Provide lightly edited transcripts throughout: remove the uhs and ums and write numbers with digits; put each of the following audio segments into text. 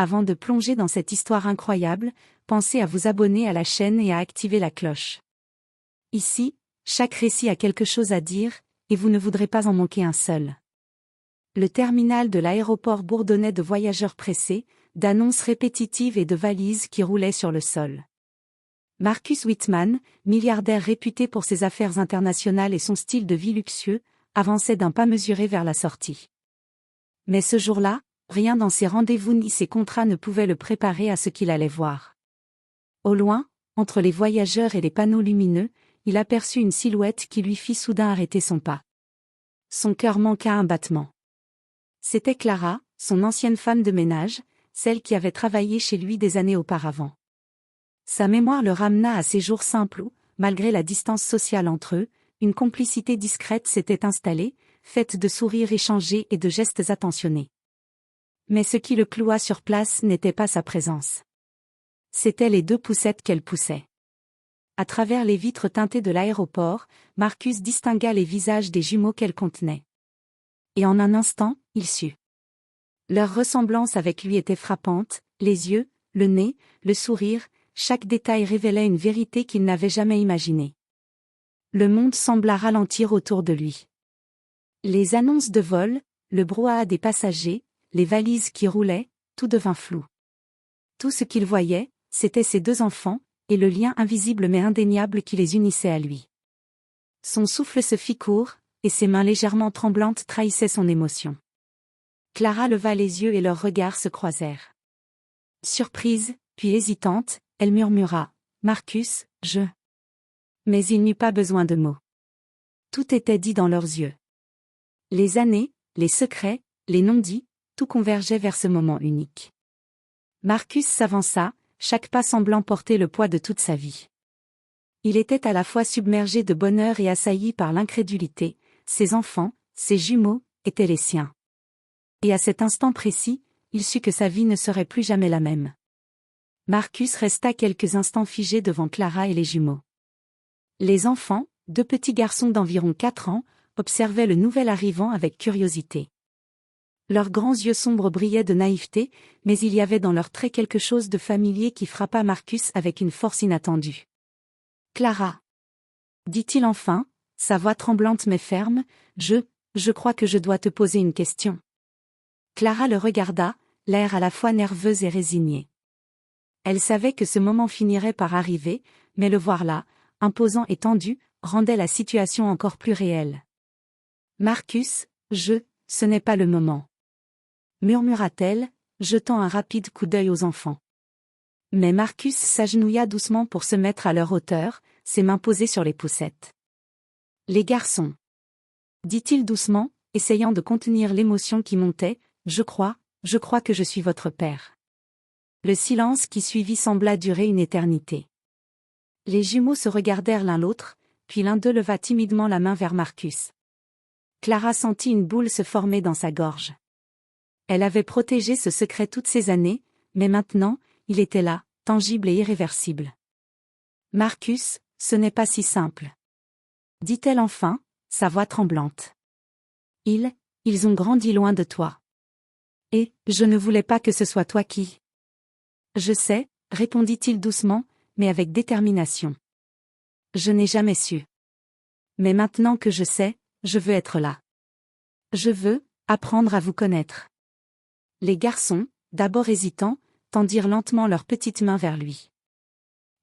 Avant de plonger dans cette histoire incroyable, pensez à vous abonner à la chaîne et à activer la cloche. Ici, chaque récit a quelque chose à dire, et vous ne voudrez pas en manquer un seul. Le terminal de l'aéroport bourdonnait de voyageurs pressés, d'annonces répétitives et de valises qui roulaient sur le sol. Marcus Whitman, milliardaire réputé pour ses affaires internationales et son style de vie luxueux, avançait d'un pas mesuré vers la sortie. Mais ce jour-là, rien dans ses rendez-vous ni ses contrats ne pouvait le préparer à ce qu'il allait voir. Au loin, entre les voyageurs et les panneaux lumineux, il aperçut une silhouette qui lui fit soudain arrêter son pas. Son cœur manqua un battement. C'était Clara, son ancienne femme de ménage, celle qui avait travaillé chez lui des années auparavant. Sa mémoire le ramena à ces jours simples où, malgré la distance sociale entre eux, une complicité discrète s'était installée, faite de sourires échangés et de gestes attentionnés. Mais ce qui le cloua sur place n'était pas sa présence. C'étaient les 2 poussettes qu'elle poussait. À travers les vitres teintées de l'aéroport, Marcus distingua les visages des jumeaux qu'elle contenait. Et en un instant, il sut. Leur ressemblance avec lui était frappante, les yeux, le nez, le sourire, chaque détail révélait une vérité qu'il n'avait jamais imaginée. Le monde sembla ralentir autour de lui. Les annonces de vol, le brouhaha des passagers, les valises qui roulaient, tout devint flou. Tout ce qu'il voyait, c'étaient ses 2 enfants, et le lien invisible mais indéniable qui les unissait à lui. Son souffle se fit court, et ses mains légèrement tremblantes trahissaient son émotion. Clara leva les yeux et leurs regards se croisèrent. Surprise, puis hésitante, elle murmura « Marcus, je… » Mais il n'eut pas besoin de mots. Tout était dit dans leurs yeux. Les années, les secrets, les non-dits, tout convergeait vers ce moment unique. Marcus s'avança, chaque pas semblant porter le poids de toute sa vie. Il était à la fois submergé de bonheur et assailli par l'incrédulité, ses enfants, ses jumeaux, étaient les siens. Et à cet instant précis, il sut que sa vie ne serait plus jamais la même. Marcus resta quelques instants figé devant Clara et les jumeaux. Les enfants, 2 petits garçons d'environ 4 ans, observaient le nouvel arrivant avec curiosité. Leurs grands yeux sombres brillaient de naïveté, mais il y avait dans leurs traits quelque chose de familier qui frappa Marcus avec une force inattendue. « Clara !» dit-il enfin, sa voix tremblante mais ferme, « je crois que je dois te poser une question. » Clara le regarda, l'air à la fois nerveux et résigné. Elle savait que ce moment finirait par arriver, mais le voir là, imposant et tendu, rendait la situation encore plus réelle. « Marcus, ce n'est pas le moment. » murmura-t-elle, jetant un rapide coup d'œil aux enfants. Mais Marcus s'agenouilla doucement pour se mettre à leur hauteur, ses mains posées sur les poussettes. « Les garçons » dit-il doucement, essayant de contenir l'émotion qui montait, « je crois que je suis votre père. » Le silence qui suivit sembla durer une éternité. Les jumeaux se regardèrent l'un l'autre, puis l'un d'eux leva timidement la main vers Marcus. Clara sentit une boule se former dans sa gorge. Elle avait protégé ce secret toutes ces années, mais maintenant, il était là, tangible et irréversible. « Marcus, ce n'est pas si simple. » dit-elle enfin, sa voix tremblante. « Ils ont grandi loin de toi. Et, je ne voulais pas que ce soit toi qui… » « Je sais, » répondit-il doucement, mais avec détermination. « Je n'ai jamais su. Mais maintenant que je sais, je veux être là. Je veux apprendre à vous connaître. » Les garçons, d'abord hésitants, tendirent lentement leurs petites mains vers lui.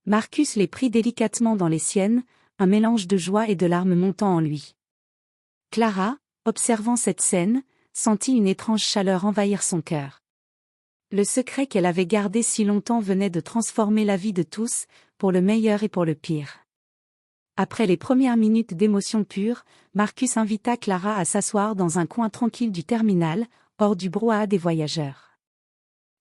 Marcus les prit délicatement dans les siennes, un mélange de joie et de larmes montant en lui. Clara, observant cette scène, sentit une étrange chaleur envahir son cœur. Le secret qu'elle avait gardé si longtemps venait de transformer la vie de tous, pour le meilleur et pour le pire. Après les premières minutes d'émotion pure, Marcus invita Clara à s'asseoir dans un coin tranquille du terminal, hors du brouhaha des voyageurs.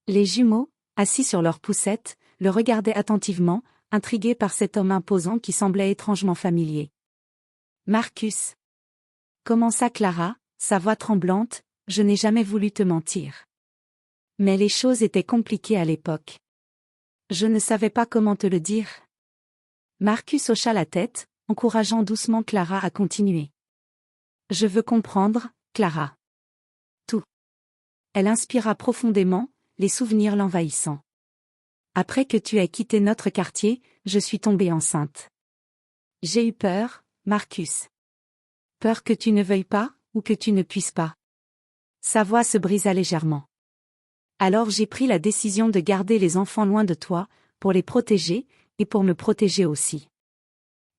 Les jumeaux, assis sur leurs poussettes, le regardaient attentivement, intrigués par cet homme imposant qui semblait étrangement familier. « Marcus » commença Clara, sa voix tremblante, « je n'ai jamais voulu te mentir. Mais les choses étaient compliquées à l'époque. Je ne savais pas comment te le dire. » Marcus hocha la tête, encourageant doucement Clara à continuer. « Je veux comprendre, Clara. Tout. » Elle inspira profondément, les souvenirs l'envahissant. Après que tu aies quitté notre quartier, je suis tombée enceinte. J'ai eu peur, Marcus. Peur que tu ne veuilles pas, ou que tu ne puisses pas. Sa voix se brisa légèrement. Alors j'ai pris la décision de garder les enfants loin de toi, pour les protéger, et pour me protéger aussi.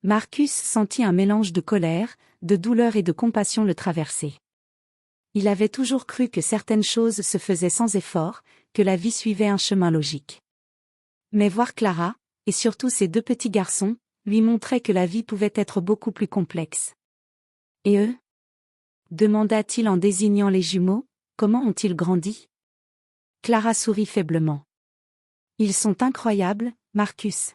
Marcus sentit un mélange de colère, de douleur et de compassion le traverser. Il avait toujours cru que certaines choses se faisaient sans effort, que la vie suivait un chemin logique. Mais voir Clara, et surtout ses deux petits garçons, lui montrait que la vie pouvait être beaucoup plus complexe. Et eux? Demanda-t-il en désignant les jumeaux, comment ont-ils grandi? Clara sourit faiblement. Ils sont incroyables, Marcus.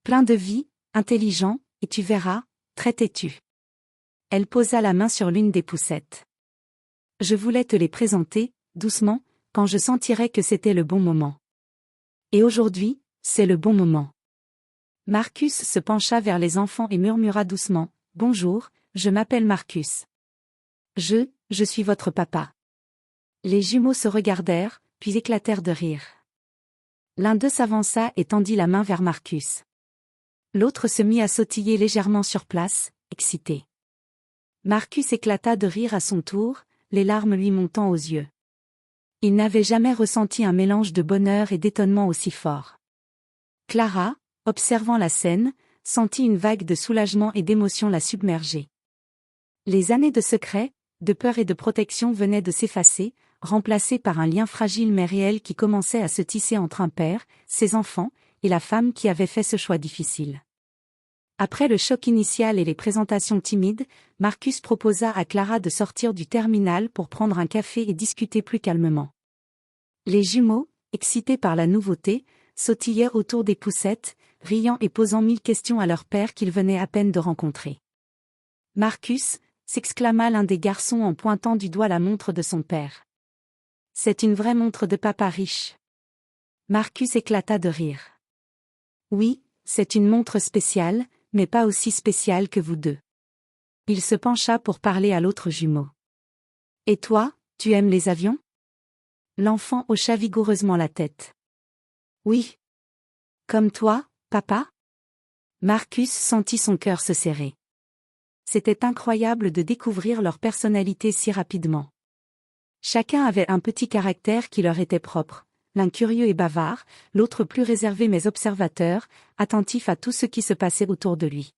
Pleins de vie, intelligents, et tu verras, très têtus. Elle posa la main sur l'une des poussettes. Je voulais te les présenter, doucement, quand je sentirais que c'était le bon moment. Et aujourd'hui, c'est le bon moment. Marcus se pencha vers les enfants et murmura doucement, « Bonjour, je m'appelle Marcus. Je suis votre papa. » Les jumeaux se regardèrent, puis éclatèrent de rire. L'un d'eux s'avança et tendit la main vers Marcus. L'autre se mit à sautiller légèrement sur place, excité. Marcus éclata de rire à son tour, les larmes lui montant aux yeux. Il n'avait jamais ressenti un mélange de bonheur et d'étonnement aussi fort. Clara, observant la scène, sentit une vague de soulagement et d'émotion la submerger. Les années de secret, de peur et de protection venaient de s'effacer, remplacées par un lien fragile mais réel qui commençait à se tisser entre un père, ses enfants, et la femme qui avait fait ce choix difficile. Après le choc initial et les présentations timides, Marcus proposa à Clara de sortir du terminal pour prendre un café et discuter plus calmement. Les jumeaux, excités par la nouveauté, sautillaient autour des poussettes, riant et posant 1000 questions à leur père qu'ils venaient à peine de rencontrer. « Marcus !» s'exclama l'un des garçons en pointant du doigt la montre de son père. « C'est une vraie montre de papa riche. » Marcus éclata de rire. « Oui, c'est une montre spéciale, mais pas aussi spéciale que vous deux. » Il se pencha pour parler à l'autre jumeau. « Et toi, tu aimes les avions ?» L'enfant hocha vigoureusement la tête. « Oui. Comme toi, papa ?» Marcus sentit son cœur se serrer. C'était incroyable de découvrir leur personnalité si rapidement. Chacun avait un petit caractère qui leur était propre, l'un curieux et bavard, l'autre plus réservé mais observateur, attentif à tout ce qui se passait autour de lui.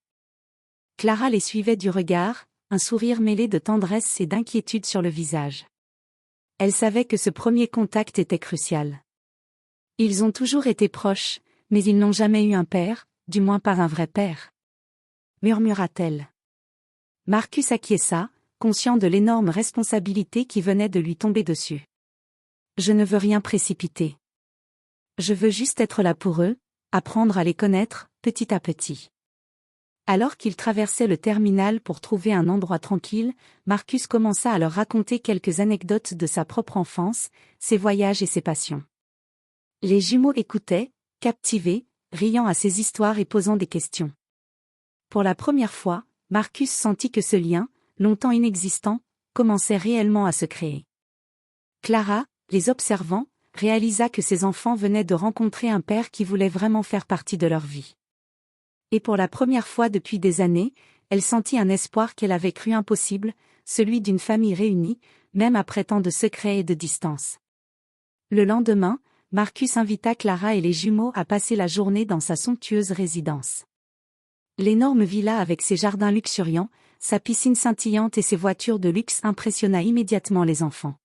Clara les suivait du regard, un sourire mêlé de tendresse et d'inquiétude sur le visage. Elle savait que ce premier contact était crucial. Ils ont toujours été proches, mais ils n'ont jamais eu un père, du moins pas un vrai père. Murmura-t-elle. Marcus acquiesça, conscient de l'énorme responsabilité qui venait de lui tomber dessus. Je ne veux rien précipiter. Je veux juste être là pour eux, apprendre à les connaître, petit à petit. Alors qu'ils traversaient le terminal pour trouver un endroit tranquille, Marcus commença à leur raconter quelques anecdotes de sa propre enfance, ses voyages et ses passions. Les jumeaux écoutaient, captivés, riant à ses histoires et posant des questions. Pour la première fois, Marcus sentit que ce lien, longtemps inexistant, commençait réellement à se créer. Clara, les observant, réalisa que ses enfants venaient de rencontrer un père qui voulait vraiment faire partie de leur vie. Et pour la première fois depuis des années, elle sentit un espoir qu'elle avait cru impossible, celui d'une famille réunie, même après tant de secrets et de distance. Le lendemain, Marcus invita Clara et les jumeaux à passer la journée dans sa somptueuse résidence. L'énorme villa avec ses jardins luxuriants, sa piscine scintillante et ses voitures de luxe impressionna immédiatement les enfants.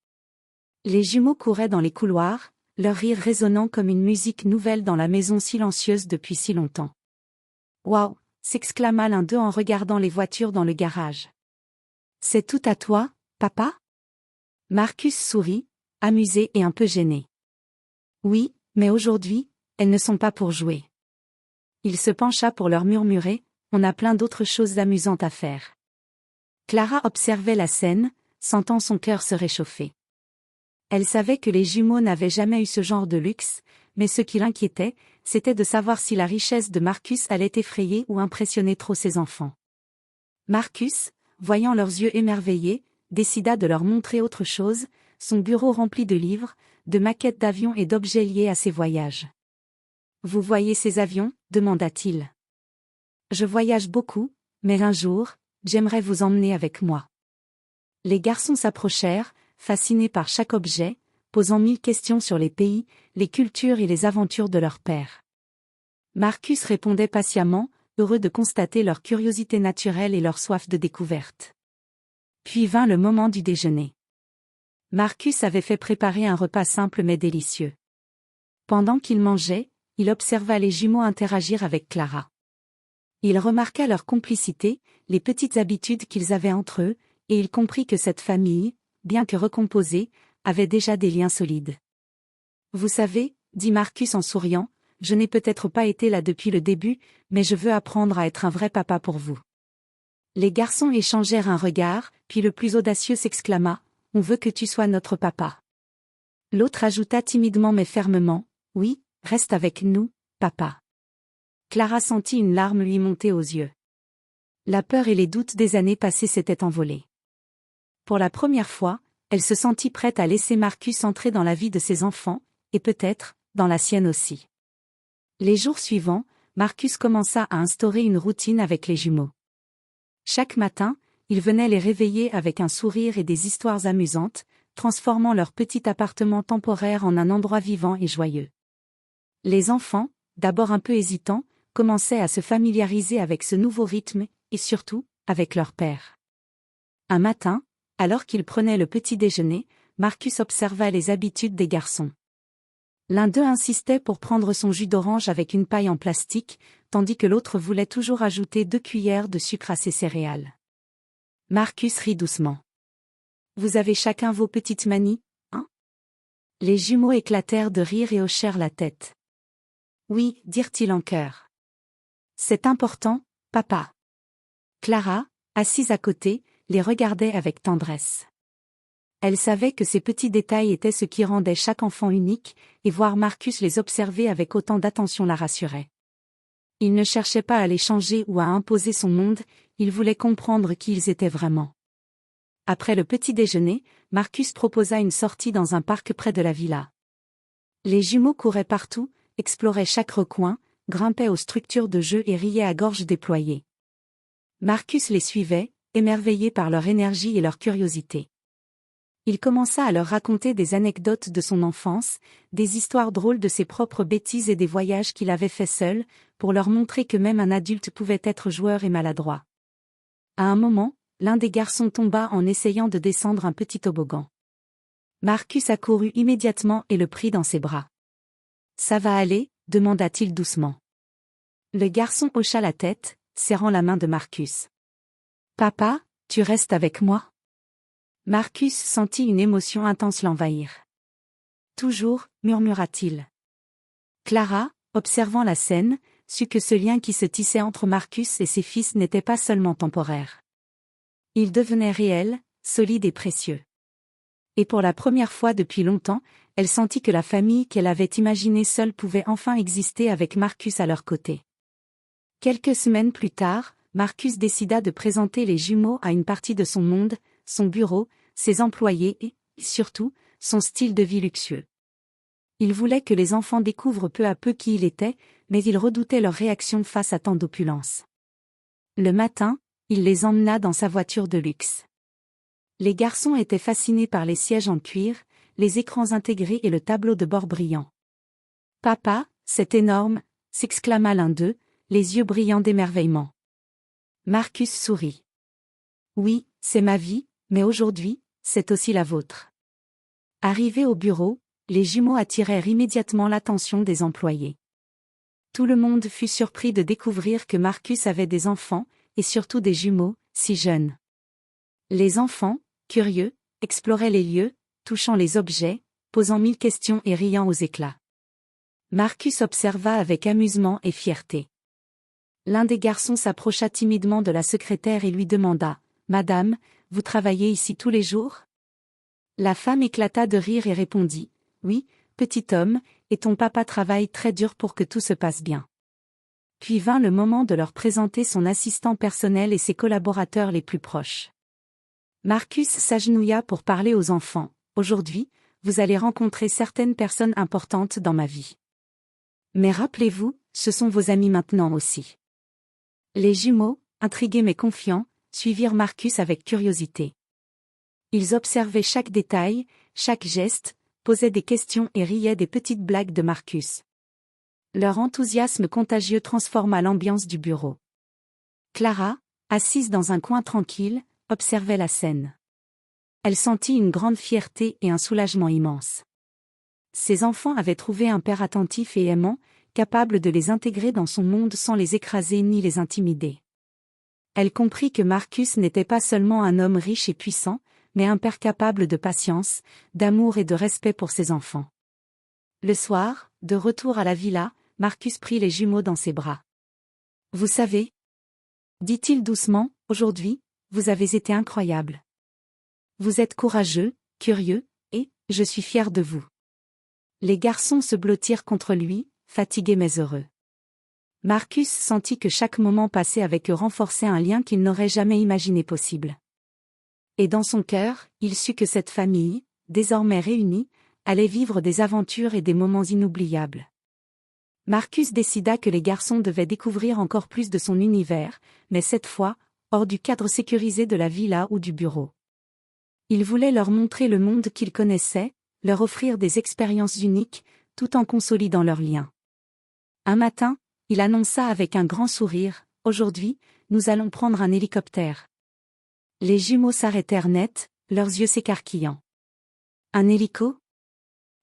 Les jumeaux couraient dans les couloirs, leur rire résonnant comme une musique nouvelle dans la maison silencieuse depuis si longtemps. « Waouh !» s'exclama l'un d'eux en regardant les voitures dans le garage. « C'est tout à toi, papa ?» Marcus sourit, amusé et un peu gêné. « Oui, mais aujourd'hui, elles ne sont pas pour jouer. » Il se pencha pour leur murmurer, « On a plein d'autres choses amusantes à faire. » Clara observait la scène, sentant son cœur se réchauffer. Elle savait que les jumeaux n'avaient jamais eu ce genre de luxe, mais ce qui l'inquiétait, c'était de savoir si la richesse de Marcus allait effrayer ou impressionner trop ses enfants. Marcus, voyant leurs yeux émerveillés, décida de leur montrer autre chose, son bureau rempli de livres, de maquettes d'avions et d'objets liés à ses voyages. Vous voyez ces avions? Demanda-t-il. Je voyage beaucoup, mais un jour, j'aimerais vous emmener avec moi. Les garçons s'approchèrent, fascinés par chaque objet, posant 1000 questions sur les pays, les cultures et les aventures de leur père. Marcus répondait patiemment, heureux de constater leur curiosité naturelle et leur soif de découverte. Puis vint le moment du déjeuner. Marcus avait fait préparer un repas simple mais délicieux. Pendant qu'il mangeait, il observa les jumeaux interagir avec Clara. Il remarqua leur complicité, les petites habitudes qu'ils avaient entre eux, et il comprit que cette famille, bien que recomposée, avait déjà des liens solides. Vous savez, dit Marcus en souriant, je n'ai peut-être pas été là depuis le début, mais je veux apprendre à être un vrai papa pour vous. Les garçons échangèrent un regard, puis le plus audacieux s'exclama, on veut que tu sois notre papa. L'autre ajouta timidement mais fermement, oui, reste avec nous, papa. Clara sentit une larme lui monter aux yeux. La peur et les doutes des années passées s'étaient envolés. Pour la première fois, elle se sentit prête à laisser Marcus entrer dans la vie de ses enfants, et peut-être, dans la sienne aussi. Les jours suivants, Marcus commença à instaurer une routine avec les jumeaux. Chaque matin, il venait les réveiller avec un sourire et des histoires amusantes, transformant leur petit appartement temporaire en un endroit vivant et joyeux. Les enfants, d'abord un peu hésitants, commençaient à se familiariser avec ce nouveau rythme, et surtout, avec leur père. Un matin, alors qu'ils prenaient le petit déjeuner, Marcus observa les habitudes des garçons. L'un d'eux insistait pour prendre son jus d'orange avec une paille en plastique, tandis que l'autre voulait toujours ajouter 2 cuillères de sucre à ses céréales. Marcus rit doucement. Vous avez chacun vos petites manies, hein? Les jumeaux éclatèrent de rire et hochèrent la tête. Oui, dirent-ils en chœur. C'est important, papa. Clara, assise à côté, les regardait avec tendresse. Elle savait que ces petits détails étaient ce qui rendait chaque enfant unique, et voir Marcus les observer avec autant d'attention la rassurait. Il ne cherchait pas à les changer ou à imposer son monde, il voulait comprendre qui ils étaient vraiment. Après le petit déjeuner, Marcus proposa une sortie dans un parc près de la villa. Les jumeaux couraient partout, exploraient chaque recoin, grimpaient aux structures de jeu et riaient à gorge déployée. Marcus les suivait, émerveillé par leur énergie et leur curiosité. Il commença à leur raconter des anecdotes de son enfance, des histoires drôles de ses propres bêtises et des voyages qu'il avait faits seul, pour leur montrer que même un adulte pouvait être joueur et maladroit. À un moment, l'un des garçons tomba en essayant de descendre un petit toboggan. Marcus accourut immédiatement et le prit dans ses bras. « Ça va aller ?» demanda-t-il doucement. Le garçon hocha la tête, serrant la main de Marcus. « Papa, tu restes avec moi ?» Marcus sentit une émotion intense l'envahir. « Toujours » murmura-t-il. Clara, observant la scène, sut que ce lien qui se tissait entre Marcus et ses fils n'était pas seulement temporaire. Il devenait réel, solide et précieux. Et pour la première fois depuis longtemps, elle sentit que la famille qu'elle avait imaginée seule pouvait enfin exister avec Marcus à leur côté. Quelques semaines plus tard, Marcus décida de présenter les jumeaux à une partie de son monde, son bureau, ses employés et, surtout, son style de vie luxueux. Il voulait que les enfants découvrent peu à peu qui il était, mais il redoutait leur réaction face à tant d'opulence. Le matin, il les emmena dans sa voiture de luxe. Les garçons étaient fascinés par les sièges en cuir, les écrans intégrés et le tableau de bord brillant. « Papa, c'est énorme !» s'exclama l'un d'eux, les yeux brillants d'émerveillement. Marcus sourit. « Oui, c'est ma vie, mais aujourd'hui, c'est aussi la vôtre. » Arrivés au bureau, les jumeaux attirèrent immédiatement l'attention des employés. Tout le monde fut surpris de découvrir que Marcus avait des enfants, et surtout des jumeaux, si jeunes. Les enfants, curieux, exploraient les lieux, touchant les objets, posant 1000 questions et riant aux éclats. Marcus observa avec amusement et fierté. L'un des garçons s'approcha timidement de la secrétaire et lui demanda « Madame, vous travaillez ici tous les jours ?» La femme éclata de rire et répondit « Oui, petit homme, et ton papa travaille très dur pour que tout se passe bien. » Puis vint le moment de leur présenter son assistant personnel et ses collaborateurs les plus proches. Marcus s'agenouilla pour parler aux enfants. « Aujourd'hui, vous allez rencontrer certaines personnes importantes dans ma vie. Mais rappelez-vous, ce sont vos amis maintenant aussi. » Les jumeaux, intrigués mais confiants, suivirent Marcus avec curiosité. Ils observaient chaque détail, chaque geste, posaient des questions et riaient des petites blagues de Marcus. Leur enthousiasme contagieux transforma l'ambiance du bureau. Clara, assise dans un coin tranquille, observait la scène. Elle sentit une grande fierté et un soulagement immense. Ses enfants avaient trouvé un père attentif et aimant, capable de les intégrer dans son monde sans les écraser ni les intimider. Elle comprit que Marcus n'était pas seulement un homme riche et puissant, mais un père capable de patience, d'amour et de respect pour ses enfants. Le soir, de retour à la villa, Marcus prit les jumeaux dans ses bras. « Vous savez, » dit-il doucement, « aujourd'hui, vous avez été incroyables. Vous êtes courageux, curieux, et je suis fier de vous. » Les garçons se blottirent contre lui, fatigués mais heureux. Marcus sentit que chaque moment passé avec eux renforçait un lien qu'il n'aurait jamais imaginé possible. Et dans son cœur, il sut que cette famille, désormais réunie, allait vivre des aventures et des moments inoubliables. Marcus décida que les garçons devaient découvrir encore plus de son univers, mais cette fois, hors du cadre sécurisé de la villa ou du bureau. Il voulait leur montrer le monde qu'ils connaissaient, leur offrir des expériences uniques, tout en consolidant leurs liens. Un matin, il annonça avec un grand sourire, « Aujourd'hui, nous allons prendre un hélicoptère. » Les jumeaux s'arrêtèrent net, leurs yeux s'écarquillant. « Un hélico ?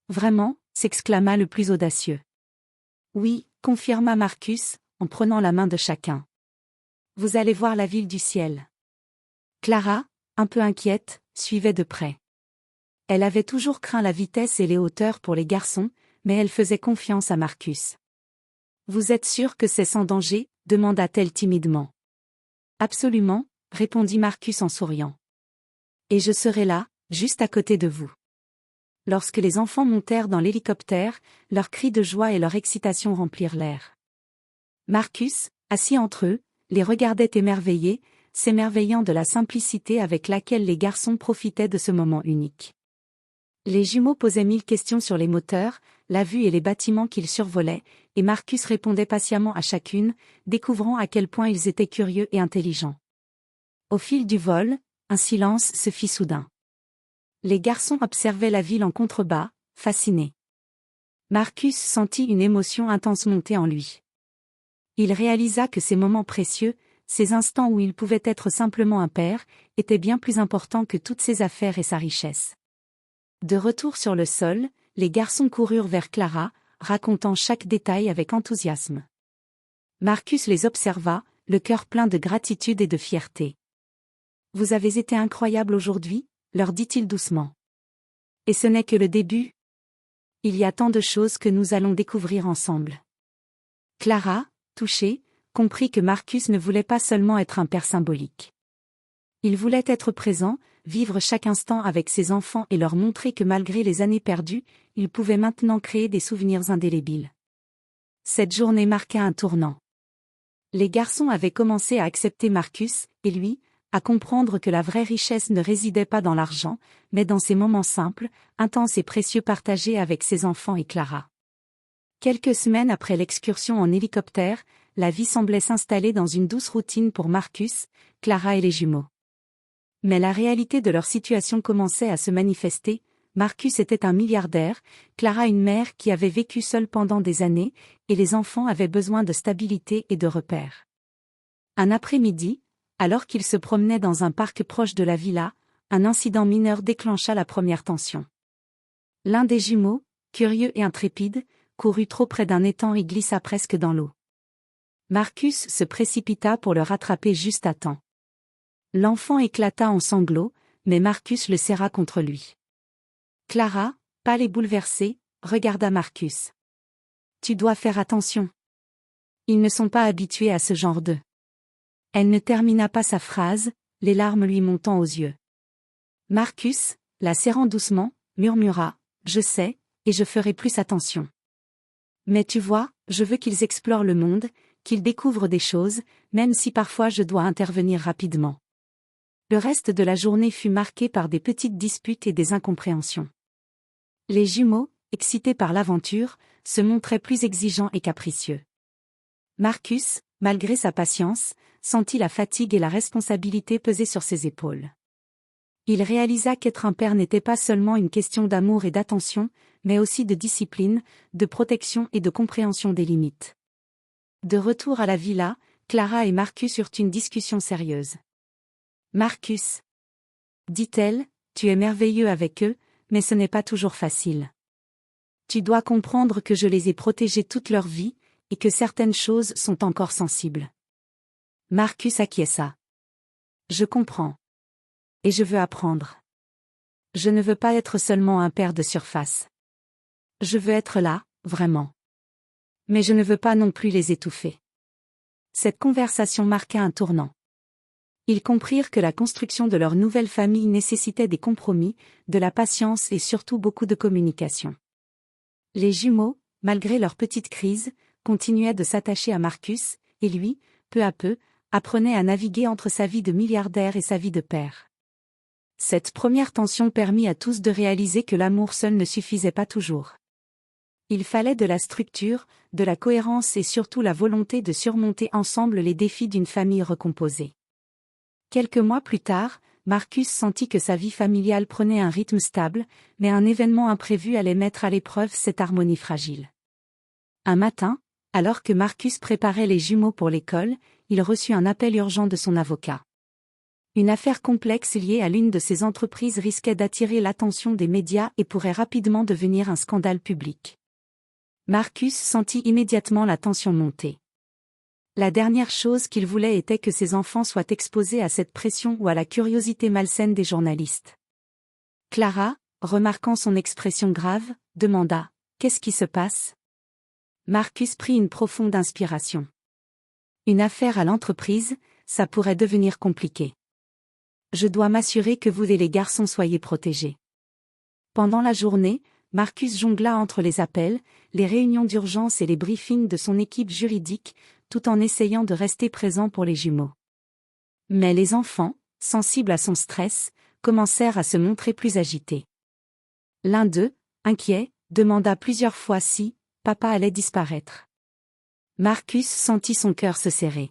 Vraiment ?» s'exclama le plus audacieux. « Oui » confirma Marcus, en prenant la main de chacun. « Vous allez voir la ville du ciel. » Clara, un peu inquiète, suivait de près. Elle avait toujours craint la vitesse et les hauteurs pour les garçons, mais elle faisait confiance à Marcus. « Vous êtes sûr que c'est sans danger ? » demanda-t-elle timidement. « Absolument » répondit Marcus en souriant. « Et je serai là, juste à côté de vous. » Lorsque les enfants montèrent dans l'hélicoptère, leurs cris de joie et leur excitation remplirent l'air. Marcus, assis entre eux, les regardait émerveillé, s'émerveillant de la simplicité avec laquelle les garçons profitaient de ce moment unique. Les jumeaux posaient 1000 questions sur les moteurs, la vue et les bâtiments qu'ils survolaient, et Marcus répondait patiemment à chacune, découvrant à quel point ils étaient curieux et intelligents. Au fil du vol, un silence se fit soudain. Les garçons observaient la ville en contrebas, fascinés. Marcus sentit une émotion intense monter en lui. Il réalisa que ces moments précieux, ces instants où il pouvait être simplement un père, étaient bien plus importants que toutes ses affaires et sa richesse. De retour sur le sol, les garçons coururent vers Clara, racontant chaque détail avec enthousiasme. Marcus les observa, le cœur plein de gratitude et de fierté. « Vous avez été incroyables aujourd'hui » leur dit-il doucement. « Et ce n'est que le début. Il y a tant de choses que nous allons découvrir ensemble. » Clara, touchée, comprit que Marcus ne voulait pas seulement être un père symbolique. Il voulait être présent, vivre chaque instant avec ses enfants et leur montrer que malgré les années perdues, il pouvait maintenant créer des souvenirs indélébiles. Cette journée marqua un tournant. Les garçons avaient commencé à accepter Marcus, et lui, à comprendre que la vraie richesse ne résidait pas dans l'argent, mais dans ces moments simples, intenses et précieux partagés avec ses enfants et Clara. Quelques semaines après l'excursion en hélicoptère, la vie semblait s'installer dans une douce routine pour Marcus, Clara et les jumeaux. Mais la réalité de leur situation commençait à se manifester. Marcus était un milliardaire, Clara une mère qui avait vécu seule pendant des années, et les enfants avaient besoin de stabilité et de repères. Un après-midi, alors qu'ils se promenaient dans un parc proche de la villa, un incident mineur déclencha la première tension. L'un des jumeaux, curieux et intrépide, courut trop près d'un étang et glissa presque dans l'eau. Marcus se précipita pour le rattraper juste à temps. L'enfant éclata en sanglots, mais Marcus le serra contre lui. Clara, pâle et bouleversée, regarda Marcus. « Tu dois faire attention. Ils ne sont pas habitués à ce genre de... » Elle ne termina pas sa phrase, les larmes lui montant aux yeux. Marcus, la serrant doucement, murmura, « Je sais, et je ferai plus attention. Mais tu vois, je veux qu'ils explorent le monde, qu'ils découvrent des choses, même si parfois je dois intervenir rapidement. » Le reste de la journée fut marqué par des petites disputes et des incompréhensions. Les jumeaux, excités par l'aventure, se montraient plus exigeants et capricieux. Marcus, malgré sa patience, sentit la fatigue et la responsabilité peser sur ses épaules. Il réalisa qu'être un père n'était pas seulement une question d'amour et d'attention, mais aussi de discipline, de protection et de compréhension des limites. De retour à la villa, Clara et Marcus eurent une discussion sérieuse. Marcus, dit-elle, tu es merveilleux avec eux, mais ce n'est pas toujours facile. Tu dois comprendre que je les ai protégés toute leur vie, et que certaines choses sont encore sensibles. Marcus acquiesça. Je comprends. Et je veux apprendre. Je ne veux pas être seulement un père de surface. Je veux être là, vraiment. Mais je ne veux pas non plus les étouffer. Cette conversation marqua un tournant. Ils comprirent que la construction de leur nouvelle famille nécessitait des compromis, de la patience et surtout beaucoup de communication. Les jumeaux, malgré leur petite crise, continuaient de s'attacher à Marcus, et lui, peu à peu, apprenait à naviguer entre sa vie de milliardaire et sa vie de père. Cette première tension permit à tous de réaliser que l'amour seul ne suffisait pas toujours. Il fallait de la structure, de la cohérence et surtout la volonté de surmonter ensemble les défis d'une famille recomposée. Quelques mois plus tard, Marcus sentit que sa vie familiale prenait un rythme stable, mais un événement imprévu allait mettre à l'épreuve cette harmonie fragile. Un matin, alors que Marcus préparait les jumeaux pour l'école, il reçut un appel urgent de son avocat. Une affaire complexe liée à l'une de ses entreprises risquait d'attirer l'attention des médias et pourrait rapidement devenir un scandale public. Marcus sentit immédiatement la tension monter. La dernière chose qu'il voulait était que ses enfants soient exposés à cette pression ou à la curiosité malsaine des journalistes. Clara, remarquant son expression grave, demanda « Qu'est-ce qui se passe ?» Marcus prit une profonde inspiration. Une affaire à l'entreprise, ça pourrait devenir compliqué. Je dois m'assurer que vous et les garçons soyez protégés. Pendant la journée, Marcus jongla entre les appels, les réunions d'urgence et les briefings de son équipe juridique, tout en essayant de rester présent pour les jumeaux. Mais les enfants, sensibles à son stress, commencèrent à se montrer plus agités. L'un d'eux, inquiet, demanda plusieurs fois si papa allait disparaître. Marcus sentit son cœur se serrer.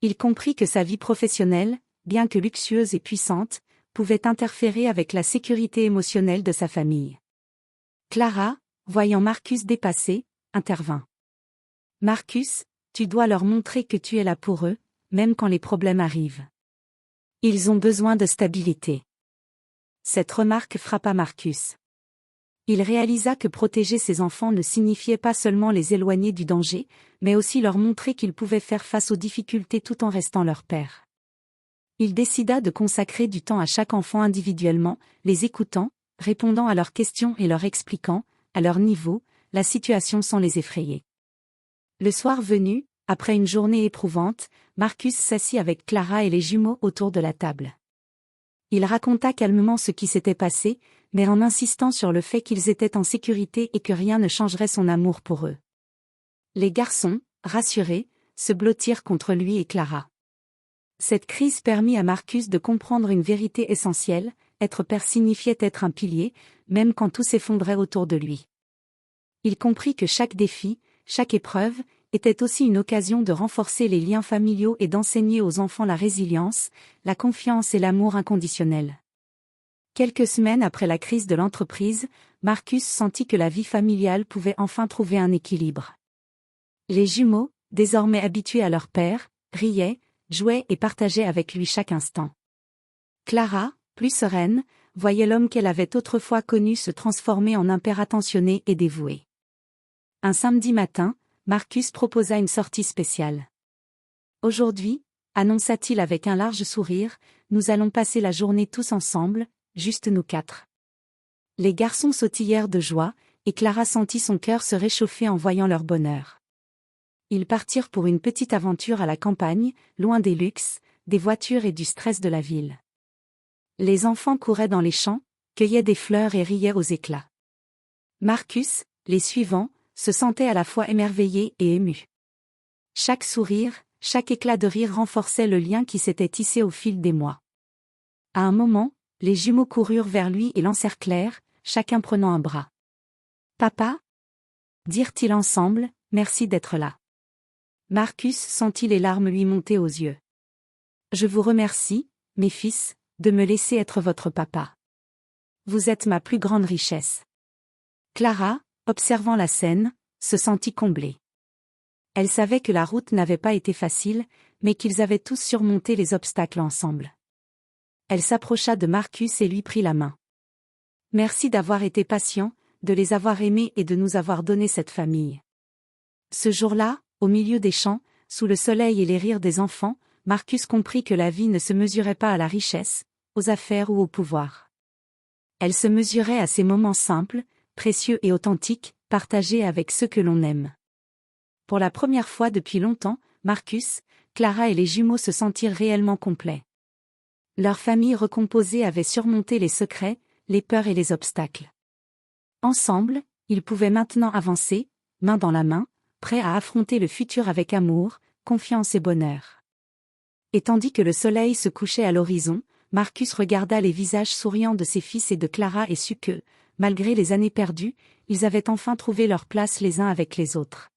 Il comprit que sa vie professionnelle, bien que luxueuse et puissante, pouvait interférer avec la sécurité émotionnelle de sa famille. Clara, voyant Marcus dépassé, intervint. « Marcus, tu dois leur montrer que tu es là pour eux, même quand les problèmes arrivent. Ils ont besoin de stabilité. » Cette remarque frappa Marcus. Il réalisa que protéger ses enfants ne signifiait pas seulement les éloigner du danger, mais aussi leur montrer qu'ils pouvaient faire face aux difficultés tout en restant leur père. Il décida de consacrer du temps à chaque enfant individuellement, les écoutant, répondant à leurs questions et leur expliquant, à leur niveau, la situation sans les effrayer. Le soir venu, après une journée éprouvante, Marcus s'assit avec Clara et les jumeaux autour de la table. Il raconta calmement ce qui s'était passé, mais en insistant sur le fait qu'ils étaient en sécurité et que rien ne changerait son amour pour eux. Les garçons, rassurés, se blottirent contre lui et Clara. Cette crise permit à Marcus de comprendre une vérité essentielle, être père signifiait être un pilier, même quand tout s'effondrait autour de lui. Il comprit que chaque défi, chaque épreuve, était aussi une occasion de renforcer les liens familiaux et d'enseigner aux enfants la résilience, la confiance et l'amour inconditionnel. Quelques semaines après la crise de l'entreprise, Marcus sentit que la vie familiale pouvait enfin trouver un équilibre. Les jumeaux, désormais habitués à leur père, riaient, jouaient et partageaient avec lui chaque instant. Clara, plus sereine, voyait l'homme qu'elle avait autrefois connu se transformer en un père attentionné et dévoué. Un samedi matin, Marcus proposa une sortie spéciale. « Aujourd'hui, annonça-t-il avec un large sourire, nous allons passer la journée tous ensemble, juste nous quatre. » Les garçons sautillèrent de joie, et Clara sentit son cœur se réchauffer en voyant leur bonheur. Ils partirent pour une petite aventure à la campagne, loin des luxes, des voitures et du stress de la ville. Les enfants couraient dans les champs, cueillaient des fleurs et riaient aux éclats. Marcus, les suivant, se sentait à la fois émerveillé et ému. Chaque sourire, chaque éclat de rire renforçait le lien qui s'était tissé au fil des mois. À un moment, les jumeaux coururent vers lui et l'encerclèrent, chacun prenant un bras. Papa? Dirent-ils ensemble, merci d'être là. Marcus sentit les larmes lui monter aux yeux. Je vous remercie, mes fils, de me laisser être votre papa. Vous êtes ma plus grande richesse. Clara, observant la scène, se sentit comblée. Elle savait que la route n'avait pas été facile, mais qu'ils avaient tous surmonté les obstacles ensemble. Elle s'approcha de Marcus et lui prit la main. Merci d'avoir été patient, de les avoir aimés et de nous avoir donné cette famille. Ce jour-là, au milieu des champs, sous le soleil et les rires des enfants, Marcus comprit que la vie ne se mesurait pas à la richesse, aux affaires ou au pouvoir. Elle se mesurait à ces moments simples, précieux et authentiques, partagés avec ceux que l'on aime. Pour la première fois depuis longtemps, Marcus, Clara et les jumeaux se sentirent réellement complets. Leur famille recomposée avait surmonté les secrets, les peurs et les obstacles. Ensemble, ils pouvaient maintenant avancer, main dans la main, prêts à affronter le futur avec amour, confiance et bonheur. Et tandis que le soleil se couchait à l'horizon, Marcus regarda les visages souriants de ses fils et de Clara et sut que, malgré les années perdues, ils avaient enfin trouvé leur place les uns avec les autres.